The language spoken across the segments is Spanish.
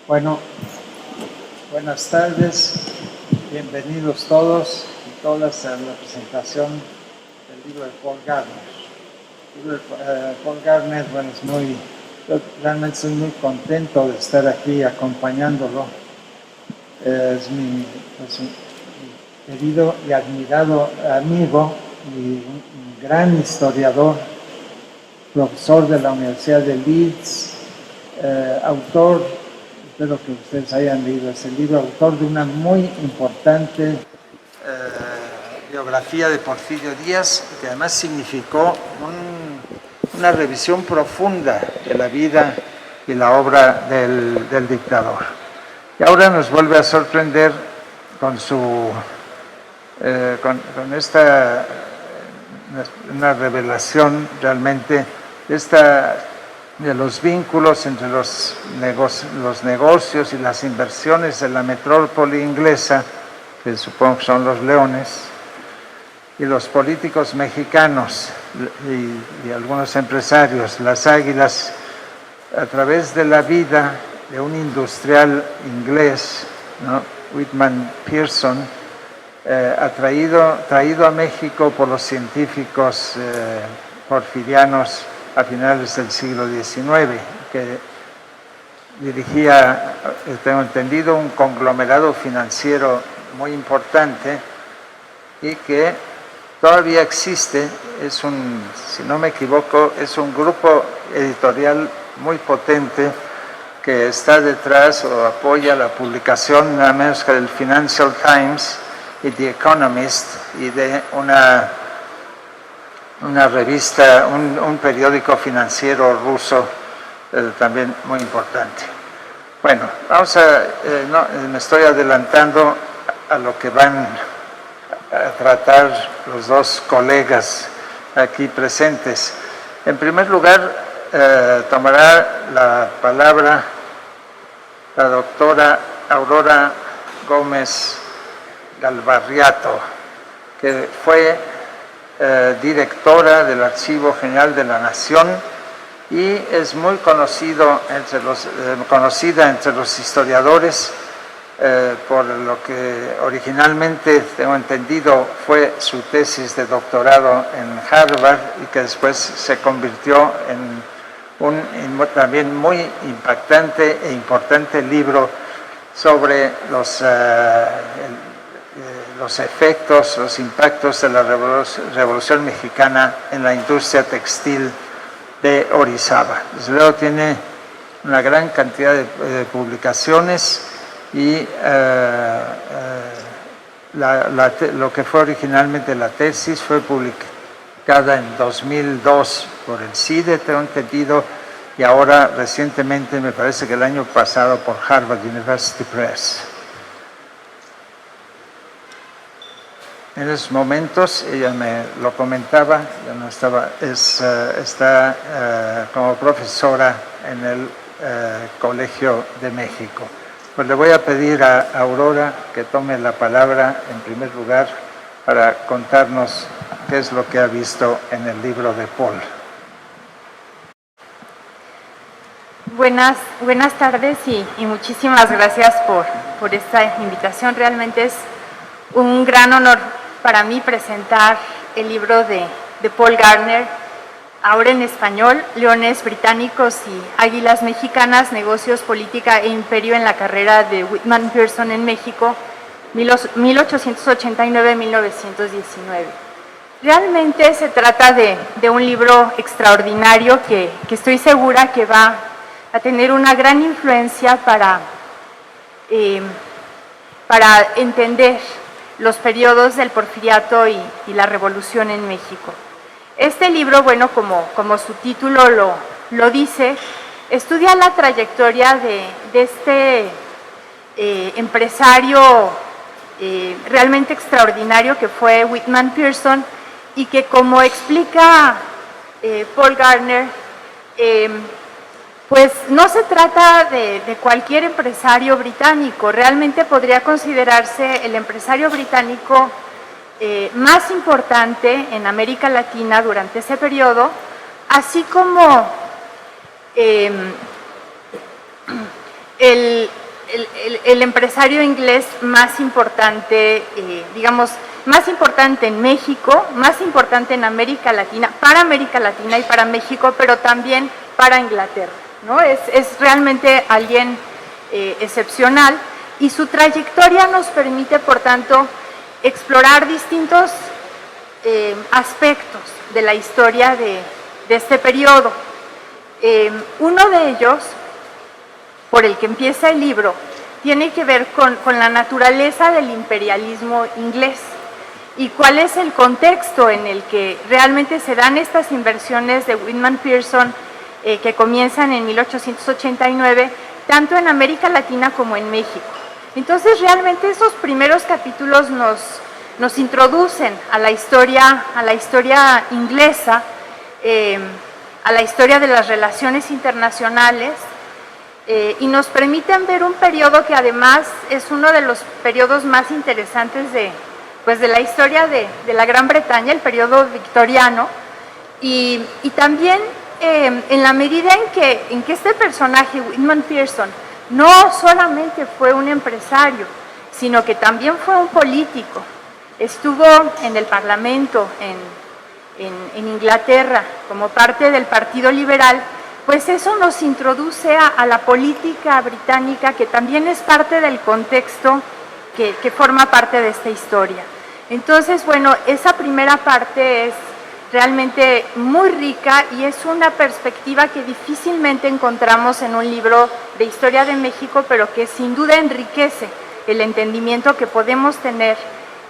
Bueno, buenas tardes, bienvenidos todos y todas a la presentación del libro de Paul Gardner. El libro de Paul Gardner, bueno, yo realmente estoy muy contento de estar aquí acompañándolo. Es mi querido y admirado amigo y un gran historiador, profesor de la Universidad de Leeds, autor, espero que ustedes hayan leído ese libro, autor de una muy importante biografía de Porfirio Díaz, que además significó una revisión profunda de la vida y la obra del dictador. Y ahora nos vuelve a sorprender con esta una revelación realmente de los vínculos entre los negocios y las inversiones de la metrópoli inglesa, que supongo que son los leones, y los políticos mexicanos y algunos empresarios, las águilas, a través de la vida de un industrial inglés, ¿no? Whitman Pearson, traído a México por los científicos porfirianos a finales del siglo XIX, que dirigía, tengo entendido, un conglomerado financiero muy importante y que todavía existe, si no me equivoco, es un grupo editorial muy potente que está detrás o apoya la publicación nada menos que del Financial Times y The Economist y de una revista, un periódico financiero ruso también muy importante. Bueno, me estoy adelantando a lo que van a tratar los dos colegas aquí presentes. En primer lugar, tomará la palabra la doctora Aurora Gómez Galvarriato, que fue directora del Archivo General de la Nación y es muy conocida entre los historiadores por lo que originalmente, tengo entendido, fue su tesis de doctorado en Harvard y que después se convirtió en un también muy impactante e importante libro sobre los efectos, los impactos de la Revolución Mexicana en la industria textil de Orizaba. Desde luego tiene una gran cantidad de publicaciones y lo que fue originalmente la tesis fue publicada en 2002 por el CIDE, tengo entendido, y ahora recientemente, me parece que el año pasado, por Harvard University Press. En esos momentos, ella me lo comentaba, ya no estaba, está como profesora en el Colegio de México. Pues le voy a pedir a Aurora que tome la palabra en primer lugar para contarnos qué es lo que ha visto en el libro de Paul. Buenas tardes y muchísimas gracias por esta invitación. Realmente es un gran honor para mí presentar el libro de Paul Gardner, ahora en español, Leones Británicos y Águilas Mexicanas, Negocios, Política e Imperio en la carrera de Whitman Pearson en México, 1889-1919. Realmente se trata de un libro extraordinario que estoy segura que va a tener una gran influencia para entender los periodos del Porfiriato y la Revolución en México. Este libro, bueno, como su título lo dice, estudia la trayectoria de este empresario realmente extraordinario que fue Whitman Pearson y que, como explica Paul Gardner, pues no se trata de cualquier empresario británico, realmente podría considerarse el empresario británico más importante en América Latina durante ese periodo, así como el empresario inglés más importante, digamos, más importante en México, más importante en América Latina y para México, pero también para Inglaterra, ¿no? Es realmente alguien excepcional, y su trayectoria nos permite, por tanto, explorar distintos aspectos de la historia de este periodo. Uno de ellos, por el que empieza el libro, tiene que ver con la naturaleza del imperialismo inglés y cuál es el contexto en el que realmente se dan estas inversiones de Whitman Pearson que comienzan en 1889, tanto en América Latina como en México. Entonces, realmente esos primeros capítulos nos introducen a la historia inglesa, a la historia de las relaciones internacionales, y nos permiten ver un periodo que además es uno de los periodos más interesantes de la historia de la Gran Bretaña, el periodo victoriano, y también en la medida en que este personaje, Whitman Pearson, no solamente fue un empresario, sino que también fue un político. Estuvo en el Parlamento en Inglaterra como parte del Partido Liberal, pues eso nos introduce a la política británica, que también es parte del contexto que forma parte de esta historia. Entonces, bueno, esa primera parte es realmente muy rica y es una perspectiva que difícilmente encontramos en un libro de historia de México, pero que sin duda enriquece el entendimiento que podemos tener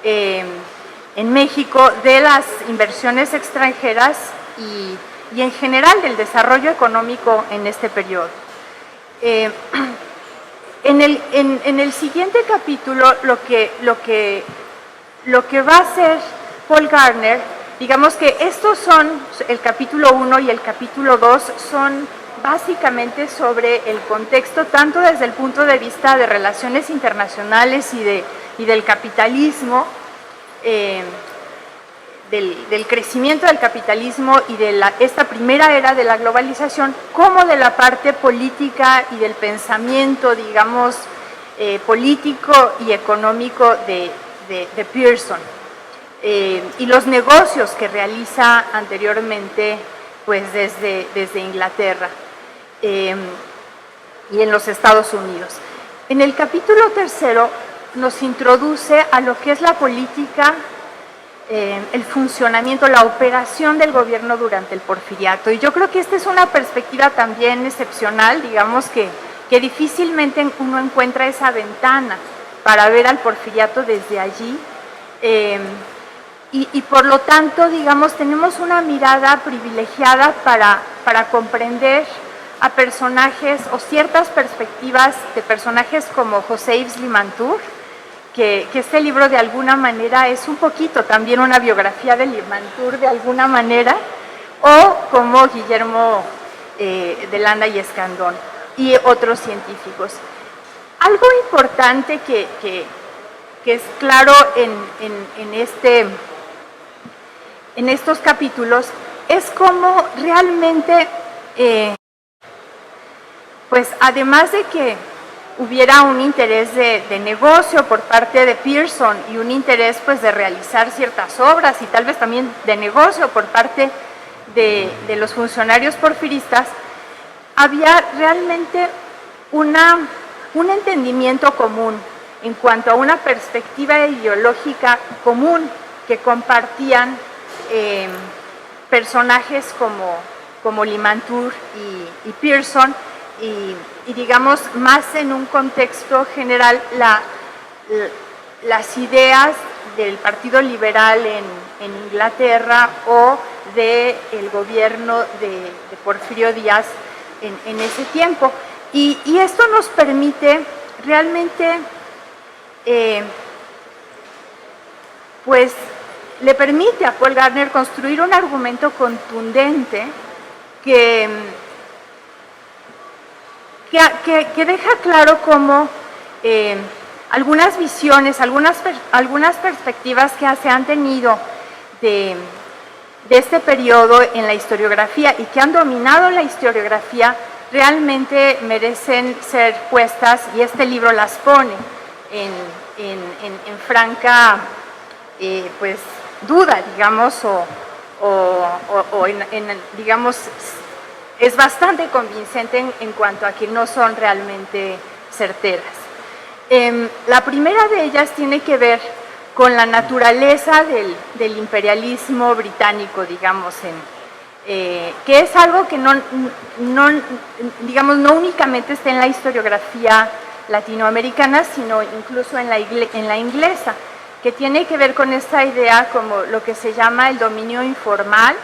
en México de las inversiones extranjeras y en general del desarrollo económico en este periodo. En el siguiente capítulo, lo que va a hacer Paul Gardner, digamos que estos son, el capítulo 1 y el capítulo 2 son básicamente sobre el contexto, tanto desde el punto de vista de relaciones internacionales y del capitalismo, del crecimiento del capitalismo y de esta primera era de la globalización, como de la parte política y del pensamiento, digamos, político y económico de Pearson, y los negocios que realiza anteriormente, pues desde Inglaterra y en los Estados Unidos. En el capítulo 3 nos introduce a lo que es la política, el funcionamiento, la operación del gobierno durante el Porfiriato. Y yo creo que esta es una perspectiva también excepcional, digamos que difícilmente uno encuentra esa ventana para ver al Porfiriato desde allí. Y por lo tanto, digamos, tenemos una mirada privilegiada para comprender a personajes o ciertas perspectivas de personajes como José Yves Limantour, que este libro de alguna manera es un poquito también una biografía de Limantour de alguna manera, o como Guillermo de Landa y Escandón y otros científicos. Algo importante que es claro en estos capítulos es cómo realmente, pues además de que hubiera un interés de negocio por parte de Pearson y un interés pues de realizar ciertas obras y tal vez también de negocio por parte de los funcionarios porfiristas, había realmente un entendimiento común en cuanto a una perspectiva ideológica común que compartían personajes como Limantour y Pearson, y digamos más en un contexto general las ideas del Partido Liberal en Inglaterra o del gobierno de Porfirio Díaz en ese tiempo. Y esto nos permite realmente, pues le permite a Paul Gardner construir un argumento contundente que deja claro cómo algunas visiones, algunas perspectivas que se han tenido de este periodo en la historiografía y que han dominado la historiografía realmente merecen ser puestas, y este libro las pone en franca pues duda, digamos, digamos, es bastante convincente en cuanto a que no son realmente certeras. La primera de ellas tiene que ver con la naturaleza del imperialismo británico, digamos, que es algo que digamos, no únicamente está en la historiografía latinoamericana, sino incluso en la inglesa, que tiene que ver con esta idea como lo que se llama el dominio informal,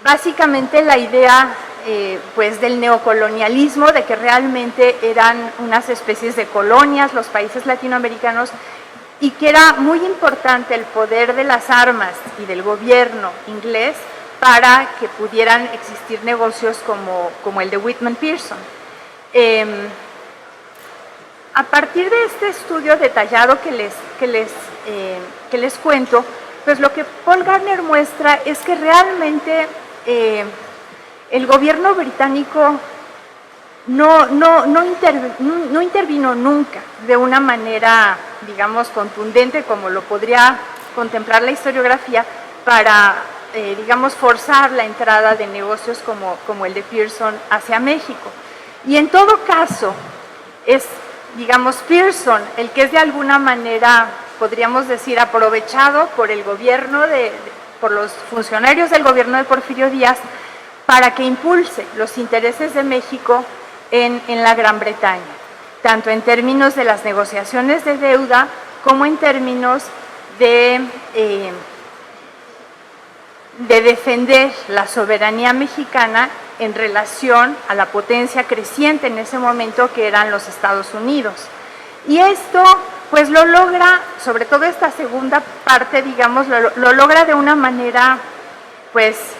básicamente la idea pues del neocolonialismo, de que realmente eran unas especies de colonias los países latinoamericanos, y que era muy importante el poder de las armas y del gobierno inglés para que pudieran existir negocios como el de Whitman Pearson. A partir de este estudio detallado que les cuento, pues lo que Paul Gardner muestra es que realmente el gobierno británico no intervino nunca de una manera, digamos, contundente, como lo podría contemplar la historiografía, para, digamos, forzar la entrada de negocios como el de Pearson hacia México. Y en todo caso, es, digamos, Pearson el que es de alguna manera, podríamos decir, aprovechado por el gobierno, por los funcionarios del gobierno de Porfirio Díaz, para que impulse los intereses de México en la Gran Bretaña, tanto en términos de las negociaciones de deuda como en términos de defender la soberanía mexicana en relación a la potencia creciente en ese momento que eran los Estados Unidos. Y esto pues lo logra, sobre todo esta segunda parte, digamos, lo logra de una manera pues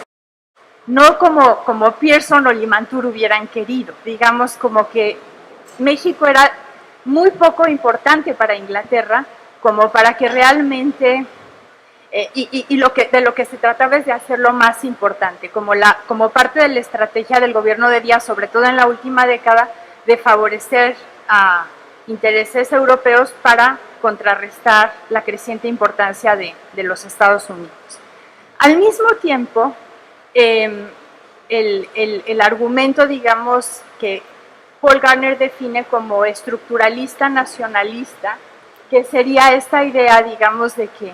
no como Pearson o Limantour hubieran querido, digamos, como que México era muy poco importante para Inglaterra, como para que realmente, de lo que se trataba es de hacerlo más importante, como parte de la estrategia del gobierno de Díaz, sobre todo en la última década, de favorecer a intereses europeos para contrarrestar la creciente importancia de los Estados Unidos. Al mismo tiempo, el argumento, digamos, que Paul Gardner define como estructuralista nacionalista, que sería esta idea, digamos, de que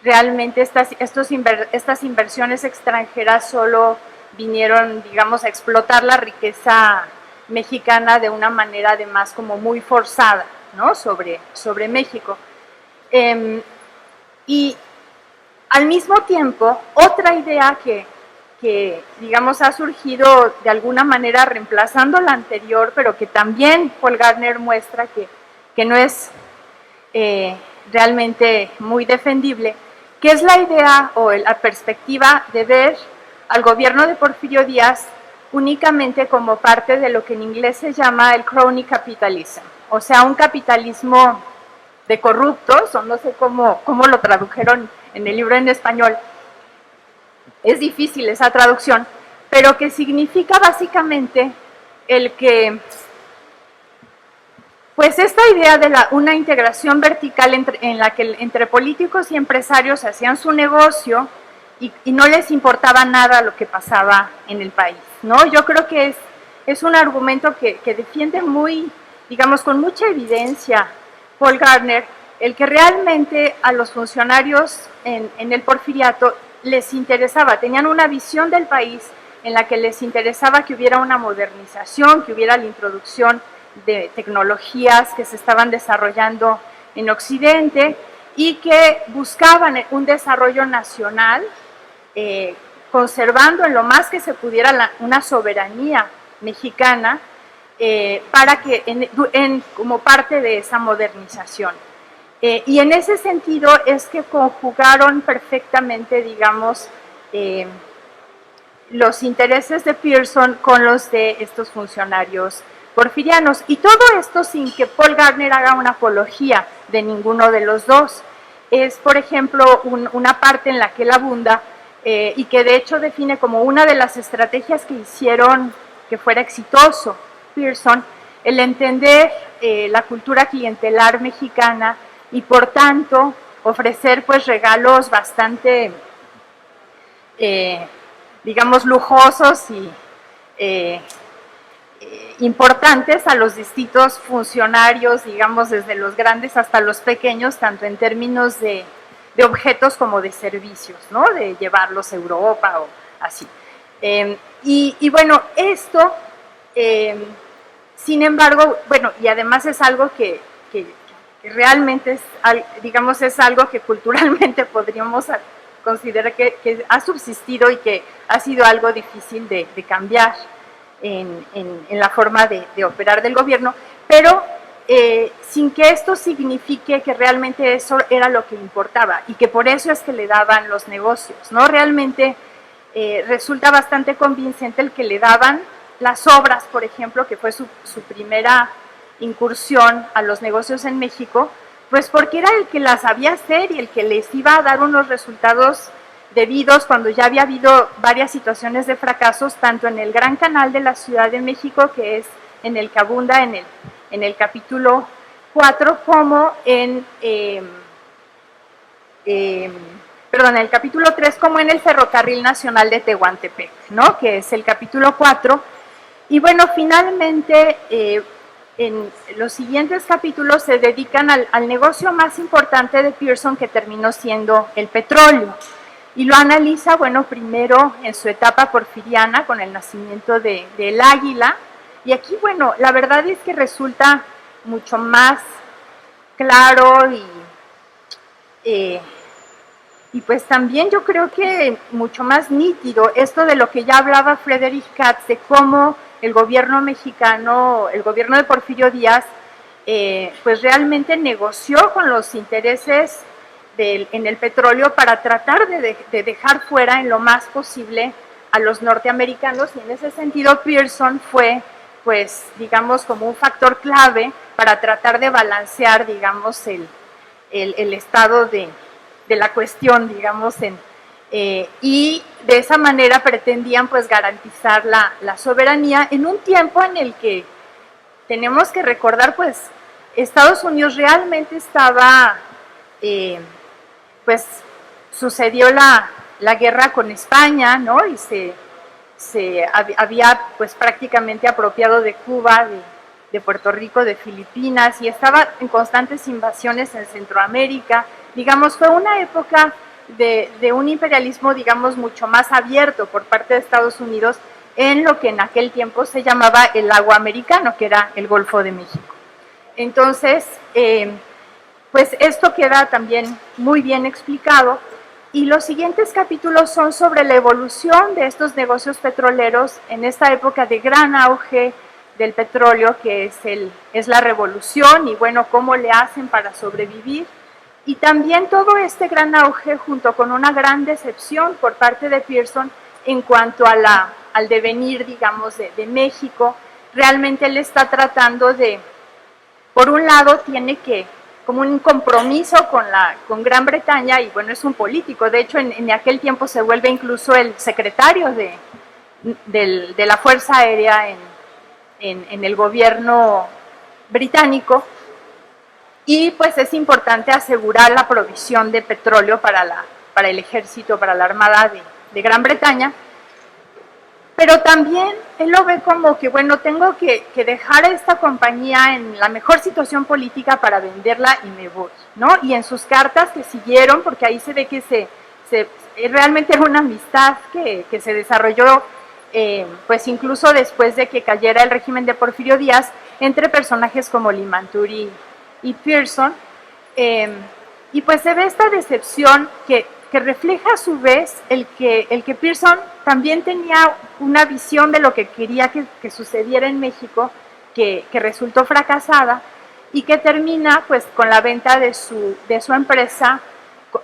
realmente estas inversiones extranjeras solo vinieron, digamos, a explotar la riqueza mexicana de una manera además como muy forzada, ¿no? sobre México. Y al mismo tiempo, otra idea que digamos ha surgido de alguna manera reemplazando la anterior, pero que también Paul Gardner muestra que no es realmente muy defendible, que es la idea o la perspectiva de ver al gobierno de Porfirio Díaz únicamente como parte de lo que en inglés se llama el crony capitalism, o sea, un capitalismo de corruptos, o no sé cómo lo tradujeron en el libro en español, es difícil esa traducción, pero que significa básicamente el que, pues esta idea de una integración vertical en la que entre políticos y empresarios hacían su negocio y no les importaba nada lo que pasaba en el país, ¿no? Yo creo que es un argumento que defiende muy, digamos, con mucha evidencia Paul Gardner, el que realmente a los funcionarios en el porfiriato les interesaba, tenían una visión del país en la que les interesaba que hubiera una modernización, que hubiera la introducción de tecnologías que se estaban desarrollando en Occidente y que buscaban un desarrollo nacional, conservando en lo más que se pudiera una soberanía mexicana para que como parte de esa modernización. Y en ese sentido es que conjugaron perfectamente, digamos, los intereses de Pearson con los de estos funcionarios porfirianos. Y todo esto sin que Paul Gardner haga una apología de ninguno de los dos. es, por ejemplo, una parte en la que él abunda y que de hecho define como una de las estrategias que hicieron que fuera exitoso Pearson, el entender la cultura clientelar mexicana y por tanto ofrecer pues regalos bastante, digamos, lujosos y importantes a los distintos funcionarios, digamos, desde los grandes hasta los pequeños, tanto en términos de objetos como de servicios, ¿no? De llevarlos a Europa o así. Y bueno, esto, sin embargo, bueno, y además es algo que realmente es, digamos, es algo que culturalmente podríamos considerar que ha subsistido y que ha sido algo difícil de cambiar en la forma de operar del gobierno, pero sin que esto signifique que realmente eso era lo que importaba y que por eso es que le daban los negocios, ¿no? Realmente resulta bastante convincente el que le daban las obras, por ejemplo, que fue su primera incursión a los negocios en México, pues porque era el que las sabía hacer y el que les iba a dar unos resultados debidos cuando ya había habido varias situaciones de fracasos, tanto en el Gran Canal de la Ciudad de México, que es en el que abunda en el capítulo 4, como en el capítulo 3, como en el Ferrocarril Nacional de Tehuantepec, ¿no? Que es el capítulo 4. Y bueno, finalmente, en los siguientes capítulos se dedican al negocio más importante de Pearson, que terminó siendo el petróleo. Y lo analiza, bueno, primero en su etapa porfiriana, con el nacimiento del Águila. Y aquí, bueno, la verdad es que resulta mucho más claro y pues también yo creo que mucho más nítido esto de lo que ya hablaba Friedrich Katz, de cómo el gobierno mexicano, el gobierno de Porfirio Díaz, pues realmente negoció con los intereses en el petróleo para tratar de dejar fuera en lo más posible a los norteamericanos, y en ese sentido Pearson fue, pues, digamos, como un factor clave para tratar de balancear, digamos, el estado de la cuestión, digamos, y de esa manera pretendían, pues, garantizar la soberanía en un tiempo en el que tenemos que recordar, pues, Estados Unidos realmente estaba, pues, sucedió la guerra con España, ¿no? Y se había, pues, prácticamente apropiado de Cuba, de Puerto Rico, de Filipinas, y estaba en constantes invasiones en Centroamérica. Digamos, fue una época de un imperialismo, digamos, mucho más abierto por parte de Estados Unidos en lo que en aquel tiempo se llamaba el lago americano, que era el Golfo de México. Entonces, pues esto queda también muy bien explicado, y los siguientes capítulos son sobre la evolución de estos negocios petroleros en esta época de gran auge del petróleo, que es la revolución, y bueno, cómo le hacen para sobrevivir. Y también todo este gran auge junto con una gran decepción por parte de Pearson en cuanto a al devenir, digamos, de México. Realmente él está tratando de, por un lado, tiene que, como un compromiso con Gran Bretaña, y bueno, es un político. De hecho, en aquel tiempo se vuelve incluso el secretario de la Fuerza Aérea en el gobierno británico. Y pues es importante asegurar la provisión de petróleo para el ejército, para la Armada de Gran Bretaña. Pero también él lo ve como que, bueno, tengo que dejar a esta compañía en la mejor situación política para venderla y me voy, ¿no? Y en sus cartas que siguieron, porque ahí se ve que realmente era una amistad que se desarrolló, pues incluso después de que cayera el régimen de Porfirio Díaz, entre personajes como Limantour y Pearson, y pues se ve esta decepción que refleja a su vez el que Pearson también tenía una visión de lo que quería que sucediera en México, que resultó fracasada, y que termina pues con la venta de su empresa,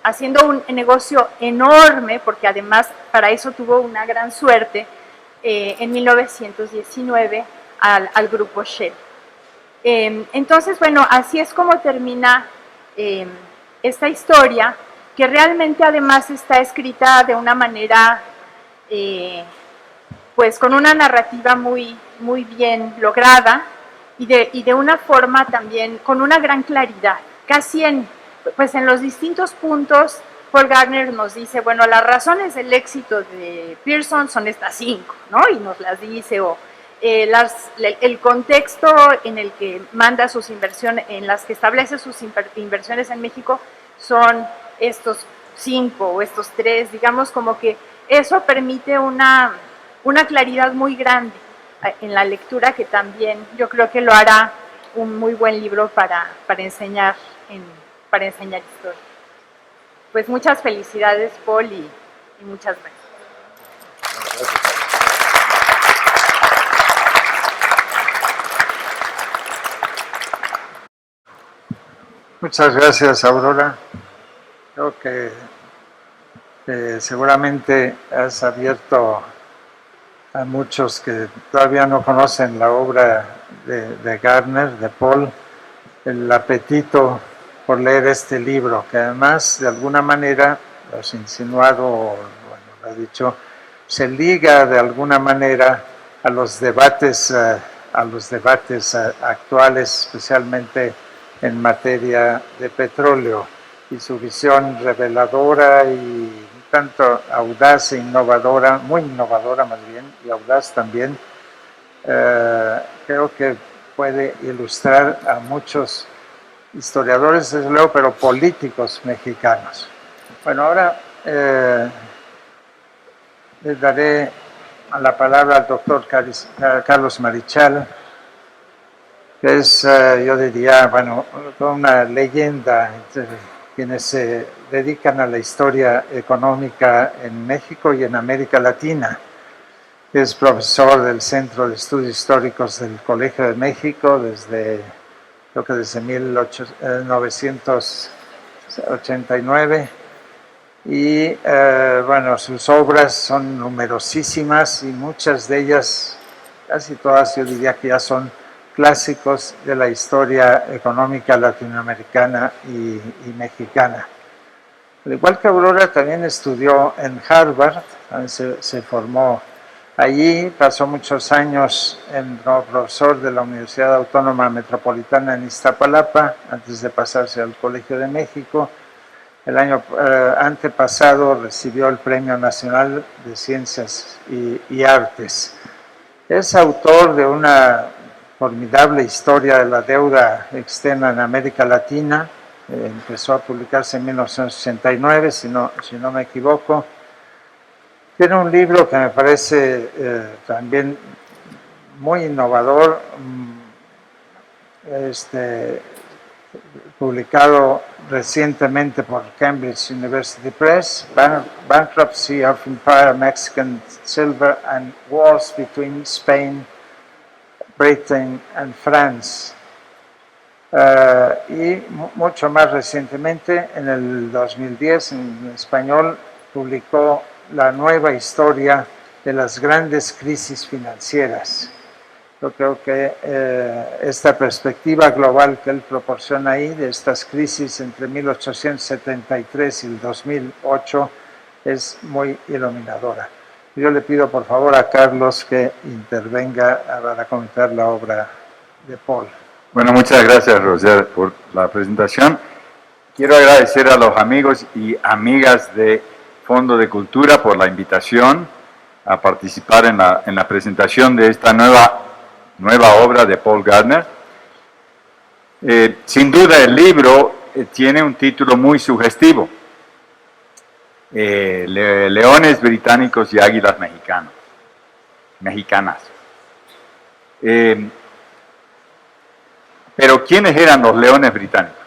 haciendo un negocio enorme, porque además para eso tuvo una gran suerte, en 1919 al grupo Shell. Entonces, bueno, así es como termina esta historia que realmente además está escrita de una manera, pues con una narrativa muy bien lograda y de una forma también con una gran claridad. Casi en los distintos puntos, Paul Gardner nos dice, bueno, las razones del éxito de Pearson son estas 5, ¿no? Y nos las dice, o el contexto en el que manda sus inversiones, en las que establece sus inversiones en México, son estos 5 o estos 3, digamos, como que eso permite una claridad muy grande en la lectura, que también yo creo que lo hará un muy buen libro para enseñar historia. Pues muchas felicidades, Paul, y muchas gracias. Muchas gracias, Aurora. Creo que seguramente has abierto a muchos que todavía no conocen la obra de Gardner, de Paul, el apetito por leer este libro, que además de alguna manera, lo has insinuado, bueno, lo has dicho, se liga de alguna manera a los debates actuales, especialmente en materia de petróleo, y su visión reveladora y tanto audaz e innovadora, muy innovadora más bien, y audaz también, creo que puede ilustrar a muchos historiadores, desde luego, pero políticos mexicanos. Bueno, ahora le daré la palabra al doctor Carlos Marichal, que es, yo diría, bueno, toda una leyenda entre quienes se dedican a la historia económica en México y en América Latina. Es profesor del Centro de Estudios Históricos del Colegio de México creo que desde 1989, y bueno, sus obras son numerosísimas y muchas de ellas, casi todas, yo diría que ya son clásicos de la historia económica latinoamericana y mexicana. Al igual que Aurora, también estudió en Harvard, se formó allí, pasó muchos años como profesor de la Universidad Autónoma Metropolitana en Iztapalapa, antes de pasarse al Colegio de México. El año antepasado recibió el Premio Nacional de Ciencias y Artes. Es autor de una formidable historia de la deuda externa en América Latina. Empezó a publicarse en 1989, si no me equivoco. Tiene un libro que me parece también muy innovador, publicado recientemente por Cambridge University Press, Bankruptcy of Empire Mexican Silver and Wars Between Spain, Britain and France. Y mucho más recientemente, en el 2010, en español, publicó La nueva historia de las grandes crisis financieras. Yo creo que esta perspectiva global que él proporciona ahí, de estas crisis entre 1873 y el 2008, es muy iluminadora. Yo le pido por favor a Carlos que intervenga para comentar la obra de Paul. Bueno, muchas gracias, Roger, por la presentación. Quiero agradecer a los amigos y amigas de Fondo de Cultura por la invitación a participar en la presentación de esta nueva obra de Paul Gardner. Sin duda el libro tiene un título muy sugestivo: Leones británicos y águilas mexicanas. Pero ¿quiénes eran los leones británicos?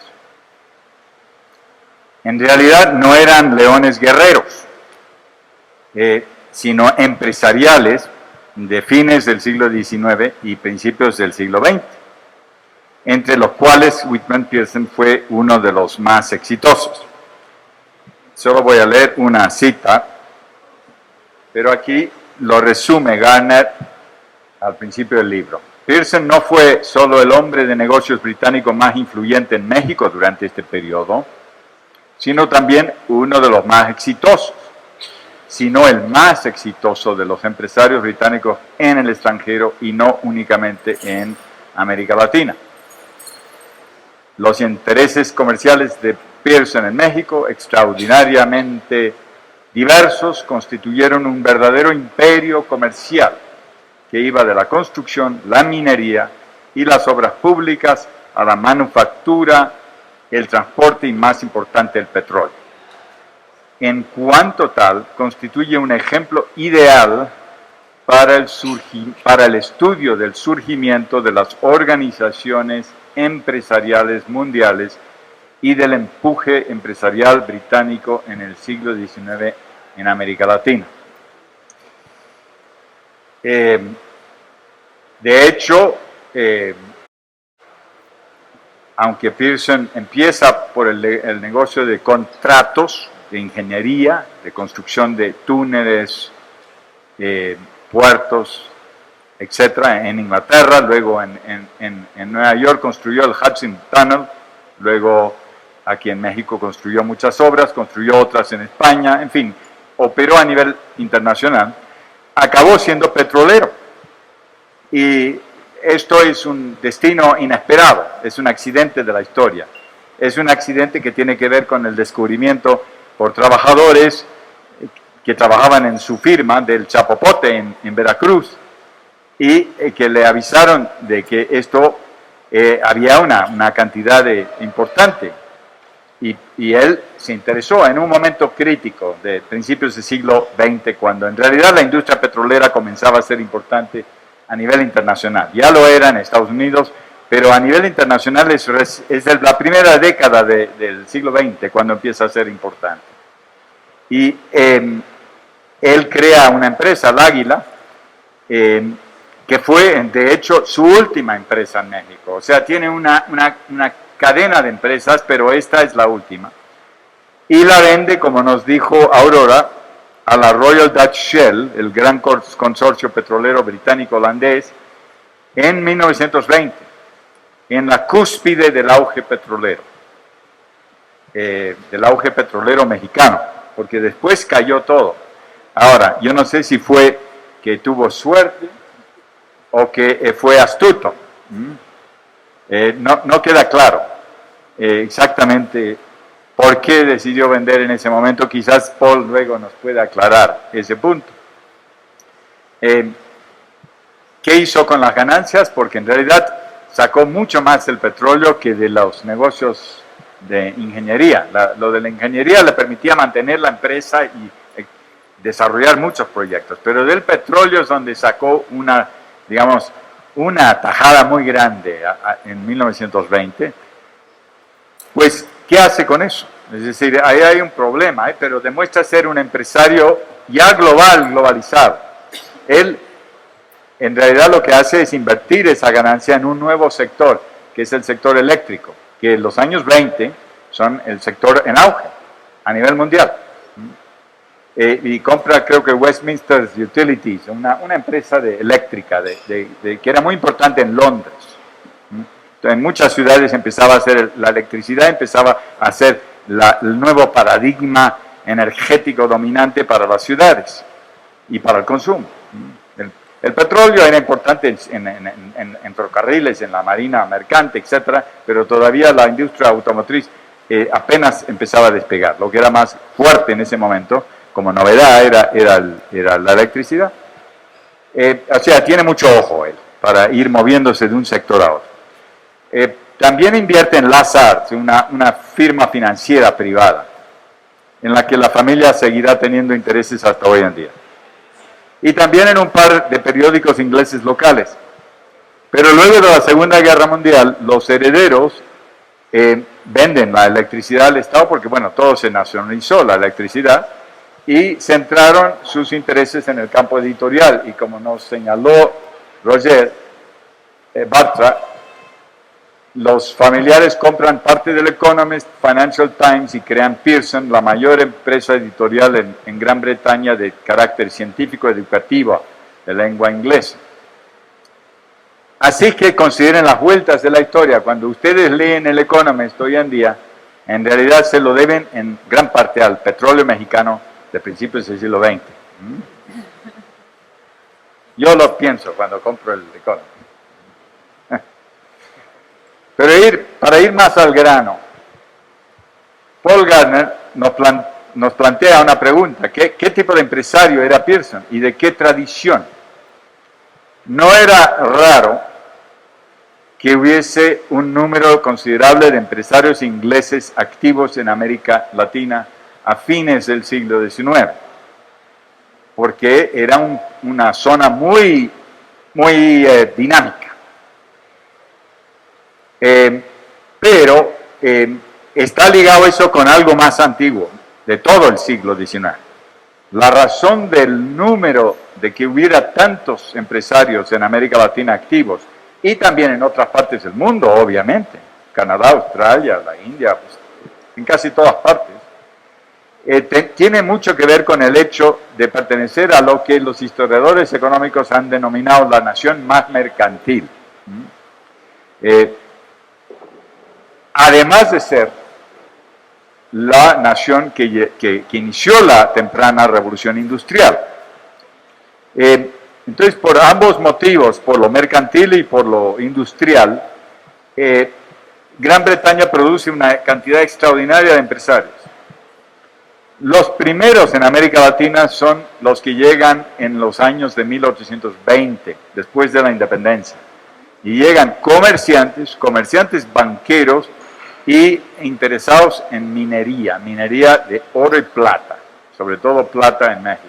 En realidad no eran leones guerreros, sino empresariales de fines del siglo XIX y principios del siglo XX, entre los cuales Whitman Pearson fue uno de los más exitosos. Solo voy a leer una cita, pero aquí lo resume Gardner al principio del libro. Pearson no fue solo el hombre de negocios británico más influyente en México durante este periodo, sino también uno de los más exitosos, sino el más exitoso de los empresarios británicos en el extranjero y no únicamente en América Latina. Los intereses comerciales de Pearson en México, extraordinariamente diversos, constituyeron un verdadero imperio comercial que iba de la construcción, la minería y las obras públicas a la manufactura, el transporte y, más importante, el petróleo. En cuanto tal, constituye un ejemplo ideal para el estudio del surgimiento de las organizaciones empresariales mundiales y del empuje empresarial británico en el siglo XIX en América Latina. De hecho, aunque Pearson empieza por el negocio de contratos, de ingeniería, de construcción de túneles, puertos, etcétera, en Inglaterra, luego en Nueva York construyó el Hudson Tunnel, luego aquí en México construyó muchas obras, construyó otras en España, en fin, operó a nivel internacional, acabó siendo petrolero. Y esto es un destino inesperado, es un accidente de la historia, es un accidente que tiene que ver con el descubrimiento por trabajadores que trabajaban en su firma del Chapopote en Veracruz y que le avisaron de que esto había una cantidad importante y él se interesó en un momento crítico de principios del siglo XX, cuando en realidad la industria petrolera comenzaba a ser importante a nivel internacional. Ya lo era en Estados Unidos, pero a nivel internacional es la primera década del siglo XX cuando empieza a ser importante. Y él crea una empresa, el Águila, que fue de hecho su última empresa en México. O sea, tiene una cadena de empresas, pero esta es la última. Y la vende, como nos dijo Aurora, a la Royal Dutch Shell, el gran consorcio petrolero británico-holandés, en 1920, en la cúspide del auge petrolero mexicano, porque después cayó todo. Ahora, yo no sé si fue que tuvo suerte o que fue astuto. No queda claro exactamente por qué decidió vender en ese momento. Quizás Paul luego nos pueda aclarar ese punto. ¿Qué hizo con las ganancias? Porque en realidad sacó mucho más del petróleo que de los negocios de ingeniería. Lo de la ingeniería le permitía mantener la empresa y desarrollar muchos proyectos, pero del petróleo es donde sacó una tajada muy grande en 1920. Pues, ¿qué hace con eso? Es decir, ahí hay un problema, pero demuestra ser un empresario ya globalizado. Él, en realidad, lo que hace es invertir esa ganancia en un nuevo sector, que es el sector eléctrico, que en los años 20 son el sector en auge a nivel mundial. Y compra, creo que Westminster Utilities, una empresa eléctrica que era muy importante en Londres. En muchas ciudades empezaba a ser la electricidad, empezaba a ser el nuevo paradigma energético dominante para las ciudades y para el consumo. El petróleo era importante en ferrocarriles, en la marina mercante, etcétera, pero todavía la industria automotriz apenas empezaba a despegar. Lo que era más fuerte en ese momento, como novedad, era la electricidad. O sea, tiene mucho ojo él para ir moviéndose de un sector a otro. También invierte en Lazard, una firma financiera privada, en la que la familia seguirá teniendo intereses hasta hoy en día. Y también en un par de periódicos ingleses locales. Pero luego de la Segunda Guerra Mundial, los herederos venden la electricidad al Estado, porque bueno, todo se nacionalizó, la electricidad, y centraron sus intereses en el campo editorial. Y como nos señaló Roger Bartra, los familiares compran parte del Economist, Financial Times y crean Pearson, la mayor empresa editorial en Gran Bretaña de carácter científico educativo de lengua inglesa. Así que consideren las vueltas de la historia. Cuando ustedes leen el Economist hoy en día, En realidad se lo deben en gran parte al petróleo mexicano de principios del siglo XX. Yo lo pienso cuando compro el Economist. Pero para ir más al grano, Paul Gardner nos plantea una pregunta. ¿Qué tipo de empresario era Pearson y de qué tradición? No era raro que hubiese un número considerable de empresarios ingleses activos en América Latina a fines del siglo XIX, porque era una zona muy dinámica. Pero está ligado eso con algo más antiguo, de todo el siglo XIX. La razón del número de que hubiera tantos empresarios en América Latina activos, y también en otras partes del mundo, obviamente, Canadá, Australia, la India, pues, en casi todas partes, tiene mucho que ver con el hecho de pertenecer a lo que los historiadores económicos han denominado la nación más mercantil. Además de ser la nación que inició la temprana revolución industrial. Entonces, por ambos motivos, por lo mercantil y por lo industrial, Gran Bretaña produce una cantidad extraordinaria de empresarios. Los primeros en América Latina son los que llegan en los años de 1820, después de la independencia. Y llegan comerciantes banqueros y interesados en minería de oro y plata, sobre todo plata en México.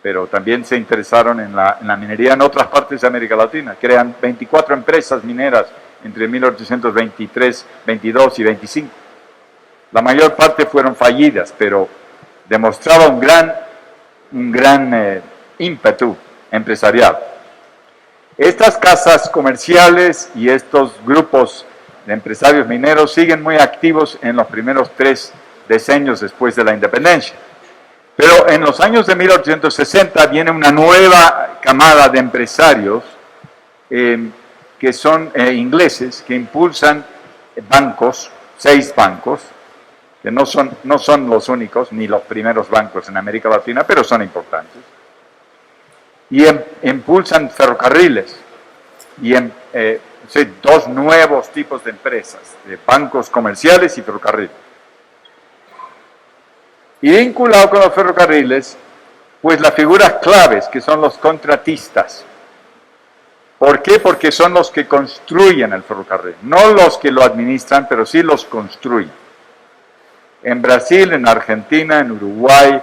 Pero también se interesaron en la minería en otras partes de América Latina. Crean 24 empresas mineras entre 1823, 22 y 25. La mayor parte fueron fallidas, pero demostraba un gran ímpetu empresarial. Estas casas comerciales y estos grupos de empresarios mineros siguen muy activos en los primeros 3 decenios después de la independencia. Pero en los años de 1860 viene una nueva camada de empresarios que son ingleses, que impulsan bancos, 6 bancos, que no son los únicos, ni los primeros bancos en América Latina, pero son importantes. Y impulsan ferrocarriles y 2 nuevos tipos de empresas, de bancos comerciales y ferrocarriles. Y vinculado con los ferrocarriles, pues las figuras claves, que son los contratistas. ¿Por qué? Porque son los que construyen el ferrocarril, no los que lo administran, pero sí los construyen. En Brasil, en Argentina, en Uruguay,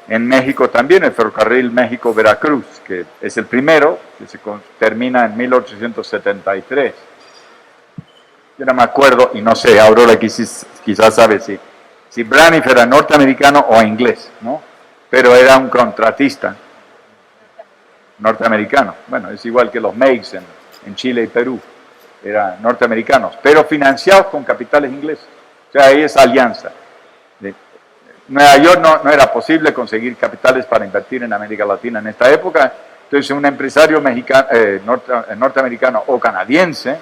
en México también, el ferrocarril México-Veracruz, que es el primero, que se termina en 1873. Yo no me acuerdo, y no sé, Aurora quizás sabe si Braniff era norteamericano o inglés, ¿no? Pero era un contratista norteamericano. Bueno, es igual que los Meigs en Chile y Perú, eran norteamericanos, pero financiados con capitales ingleses. O sea, ahí es alianza. Nueva York no era posible conseguir capitales para invertir en América Latina en esta época, entonces un empresario norteamericano o canadiense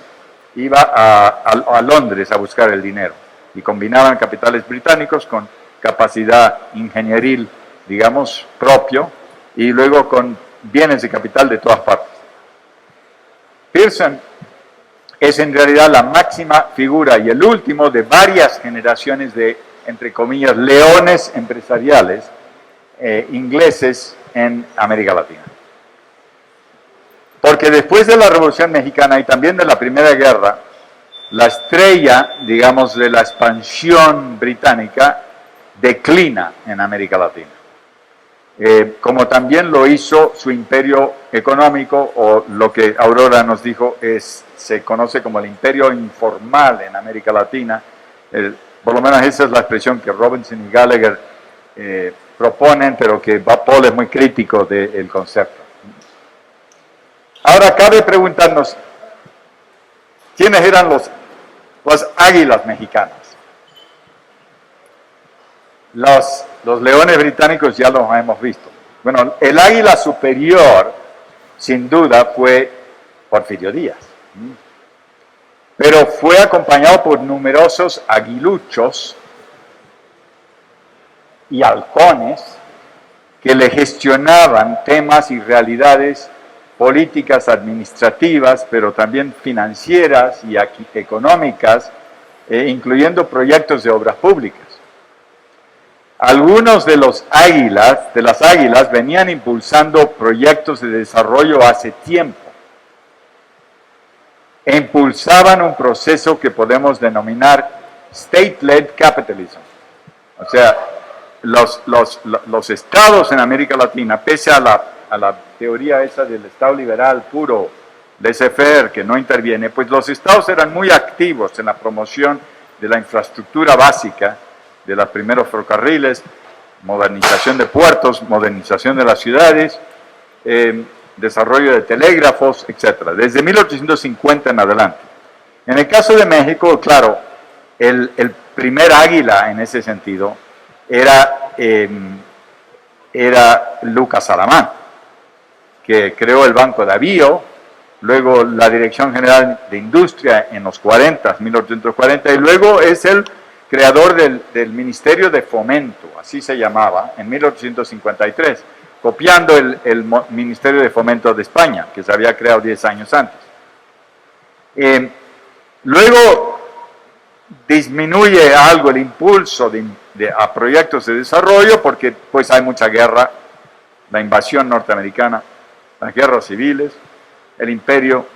iba a Londres a buscar el dinero y combinaban capitales británicos con capacidad ingenieril, digamos, propio, y luego con bienes de capital de todas partes. Pearson es en realidad la máxima figura y el último de varias generaciones de, entre comillas, leones empresariales ingleses en América Latina. Porque después de la Revolución Mexicana y también de la Primera Guerra, la estrella, digamos, de la expansión británica declina en América Latina. Como también lo hizo su imperio económico, o lo que Aurora nos dijo se conoce como el imperio informal en América Latina. Por lo menos esa es la expresión que Robinson y Gallagher proponen, pero que Paul es muy crítico del concepto. Ahora cabe preguntarnos, ¿quiénes eran las águilas mexicanas? Los leones británicos ya los hemos visto. Bueno, el águila superior, sin duda, fue Porfirio Díaz. Pero fue acompañado por numerosos aguiluchos y halcones que le gestionaban temas y realidades políticas, administrativas, pero también financieras y económicas, incluyendo proyectos de obras públicas. Algunos de las águilas venían impulsando proyectos de desarrollo hace tiempo e impulsaban un proceso que podemos denominar state-led capitalism. O sea, los estados en América Latina, pese a la teoría esa del estado liberal puro, laissez-faire, que no interviene, pues los estados eran muy activos en la promoción de la infraestructura básica, de los primeros ferrocarriles, modernización de puertos, modernización de las ciudades, desarrollo de telégrafos, etc. Desde 1850 en adelante. En el caso de México, claro, el primer águila en ese sentido era Lucas Alamán, que creó el Banco de Avío, luego la Dirección General de Industria en los 1840, y luego es el creador del Ministerio de Fomento, así se llamaba, en 1853, copiando el Ministerio de Fomento de España, que se había creado 10 años antes. Luego disminuye algo el impulso a proyectos de desarrollo, porque pues hay mucha guerra, la invasión norteamericana, las guerras civiles, el imperio,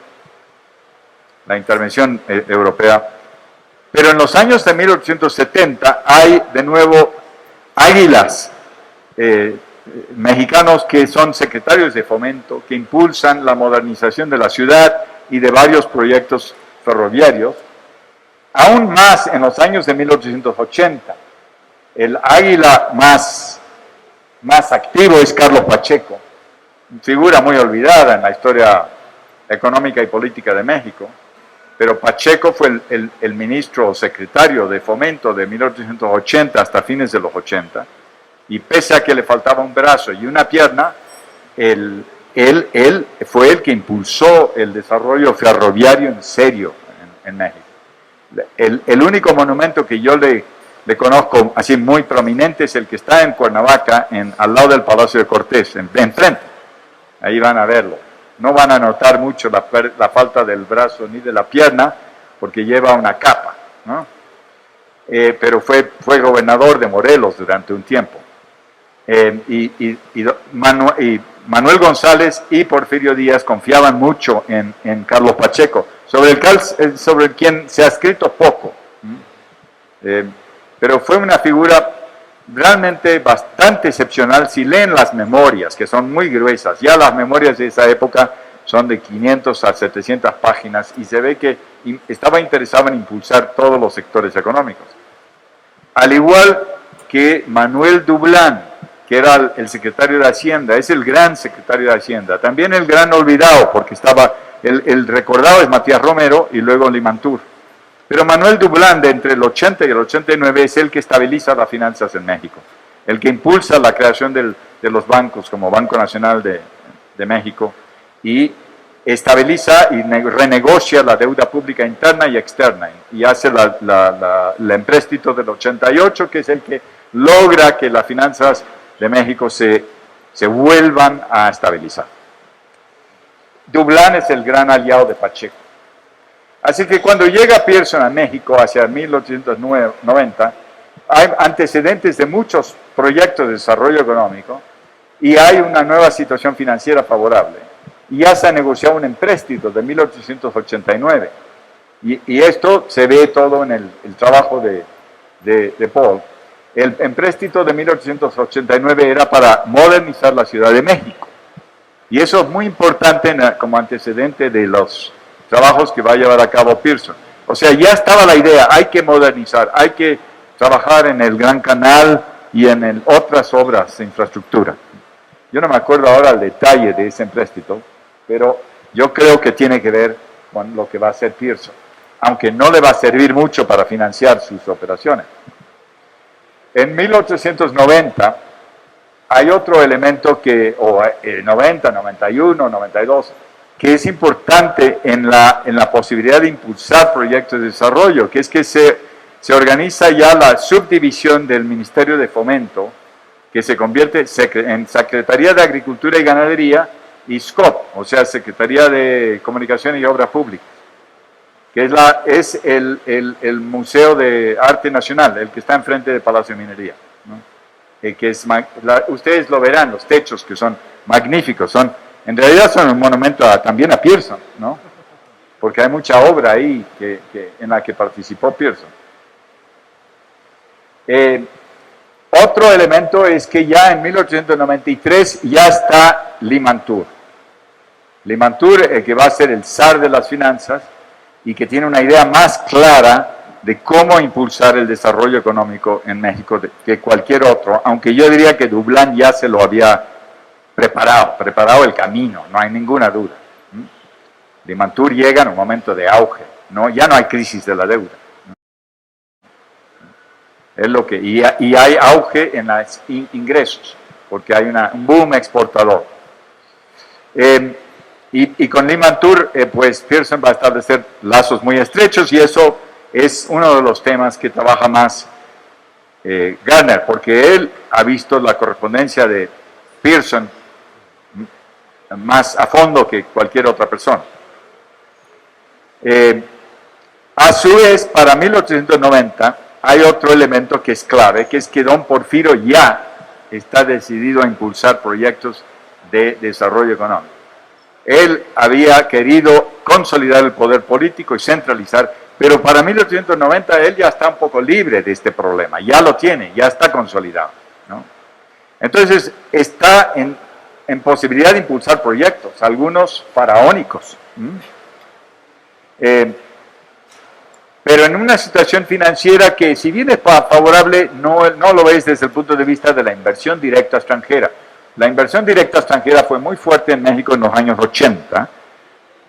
la intervención europea. Pero en los años de 1870 hay de nuevo águilas mexicanos que son secretarios de fomento, que impulsan la modernización de la ciudad y de varios proyectos ferroviarios. Aún más en los años de 1880, el águila más activo es Carlos Pacheco, figura muy olvidada en la historia económica y política de México, pero Pacheco fue el ministro o secretario de fomento de 1880 hasta fines de los 80, y pese a que le faltaba un brazo y una pierna, él fue el que impulsó el desarrollo ferroviario en serio en México. El único monumento que yo le conozco así muy prominente es el que está en Cuernavaca, al lado del Palacio de Cortés, enfrente. Ahí van a verlo. No van a notar mucho la falta del brazo ni de la pierna, porque lleva una capa, ¿no? Pero fue gobernador de Morelos durante un tiempo. Manuel González y Porfirio Díaz confiaban mucho en Carlos Pacheco, sobre quien se ha escrito poco. Pero fue una figura realmente bastante excepcional. Si leen las memorias, que son muy gruesas, ya las memorias de esa época son de 500 a 700 páginas, y se ve que estaba interesado en impulsar todos los sectores económicos. Al igual que Manuel Dublán, que era el secretario de Hacienda, es el gran secretario de Hacienda, también el gran olvidado, porque estaba, el recordado es Matías Romero y luego Limantur. Pero Manuel Dublán, de entre el 80 y el 89, es el que estabiliza las finanzas en México, el que impulsa la creación de los bancos como Banco Nacional de México, y estabiliza y renegocia la deuda pública interna y externa, y hace el empréstito del 88, que es el que logra que las finanzas de México se vuelvan a estabilizar. Dublán es el gran aliado de Pacheco. Así que cuando llega Pearson a México hacia 1890, hay antecedentes de muchos proyectos de desarrollo económico y hay una nueva situación financiera favorable. Y ya se ha negociado un empréstito de 1889. Y esto se ve todo en el trabajo de Paul. El empréstito de 1889 era para modernizar la Ciudad de México. Y eso es muy importante como antecedente de los trabajos que va a llevar a cabo Pearson. O sea, ya estaba la idea, hay que modernizar, hay que trabajar en el Gran Canal y en otras obras de infraestructura. Yo no me acuerdo ahora el detalle de ese empréstito, pero yo creo que tiene que ver con lo que va a hacer Pearson, aunque no le va a servir mucho para financiar sus operaciones. En 1890 hay otro elemento 90, 91, 92, que es importante en la posibilidad de impulsar proyectos de desarrollo, que es que se organiza ya la subdivisión del Ministerio de Fomento que se convierte en Secretaría de Agricultura y Ganadería y SCOT, o sea, Secretaría de Comunicación y Obras Públicas, que es el Museo de Arte Nacional, el que está enfrente del Palacio de Minería, ¿no? Ustedes lo verán, los techos que son magníficos, en realidad son un monumento también a Pearson, ¿no? Porque hay mucha obra ahí en la que participó Pearson. Otro elemento es que ya en 1893 ya está Limantour. Limantour, que va a ser el zar de las finanzas y que tiene una idea más clara de cómo impulsar el desarrollo económico en México que cualquier otro, aunque yo diría que Dublán ya se lo había preparado el camino, no hay ninguna duda. Limantour llega en un momento de auge, ¿no? Ya no hay crisis de la deuda. Es lo que, y hay auge en los ingresos, porque hay un boom exportador. Y con Limantour, pues Pearson va a establecer lazos muy estrechos y eso es uno de los temas que trabaja más Gardner, porque él ha visto la correspondencia de Pearson más a fondo que cualquier otra persona. A su vez, para 1890 hay otro elemento que es clave, que es que don Porfirio ya está decidido a impulsar proyectos de desarrollo económico. Él había querido consolidar el poder político y centralizar, pero para 1890 él ya está un poco libre de este problema, ya lo tiene, ya está consolidado, ¿no? Entonces está en posibilidad de impulsar proyectos, algunos faraónicos. Pero en una situación financiera que, si bien es favorable, no lo ves desde el punto de vista de la inversión directa extranjera. La inversión directa extranjera fue muy fuerte en México en los años 80.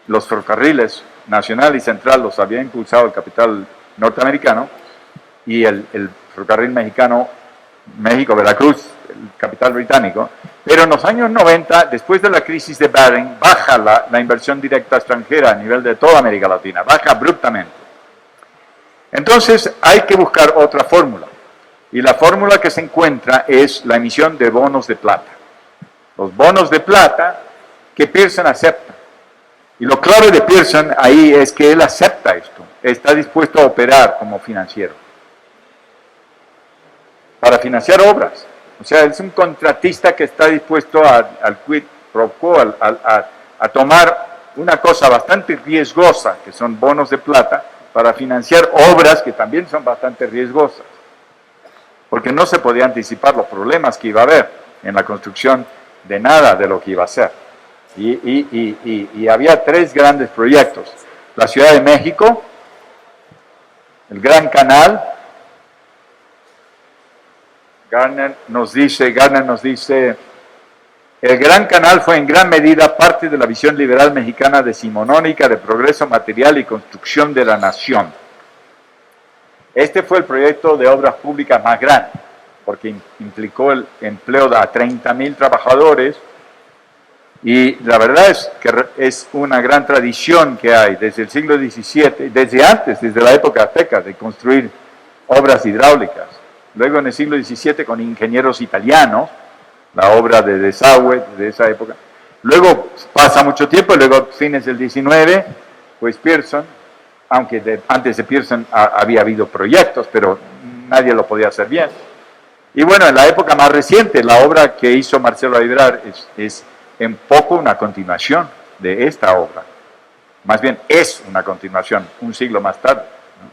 Los ferrocarriles nacional y central los había impulsado el capital norteamericano y el ferrocarril mexicano, México-Veracruz, el capital británico. Pero en los años 90, después de la crisis de Baring, baja la inversión directa extranjera a nivel de toda América Latina, baja abruptamente. Entonces hay que buscar otra fórmula, y la fórmula que se encuentra es la emisión de bonos de plata. Los bonos de plata que Pearson acepta. Y lo clave de Pearson ahí es que él acepta esto, está dispuesto a operar como financiero para financiar obras. O sea, él es un contratista que está dispuesto al quid pro quo, a tomar una cosa bastante riesgosa, que son bonos de plata, para financiar obras que también son bastante riesgosas, porque no se podía anticipar los problemas que iba a haber en la construcción de nada de lo que iba a ser. Y había tres grandes proyectos: la Ciudad de México, el Gran Canal. Gardner nos dice, el Gran Canal fue en gran medida parte de la visión liberal mexicana decimonónica de progreso material y construcción de la nación. Este fue el proyecto de obras públicas más grande, porque implicó el empleo de 30,000 trabajadores, y la verdad es que es una gran tradición que hay desde el siglo XVII, desde antes, desde la época azteca, de construir obras hidráulicas. Luego en el siglo XVII con ingenieros italianos, la obra de desagüe de esa época. Luego pasa mucho tiempo, luego fines del XIX, pues Pearson, aunque antes de Pearson había habido proyectos, pero nadie lo podía hacer bien. Y bueno, en la época más reciente, la obra que hizo Marcelo Ebrard es en poco una continuación de esta obra. Más bien es una continuación, un siglo más tarde, ¿no?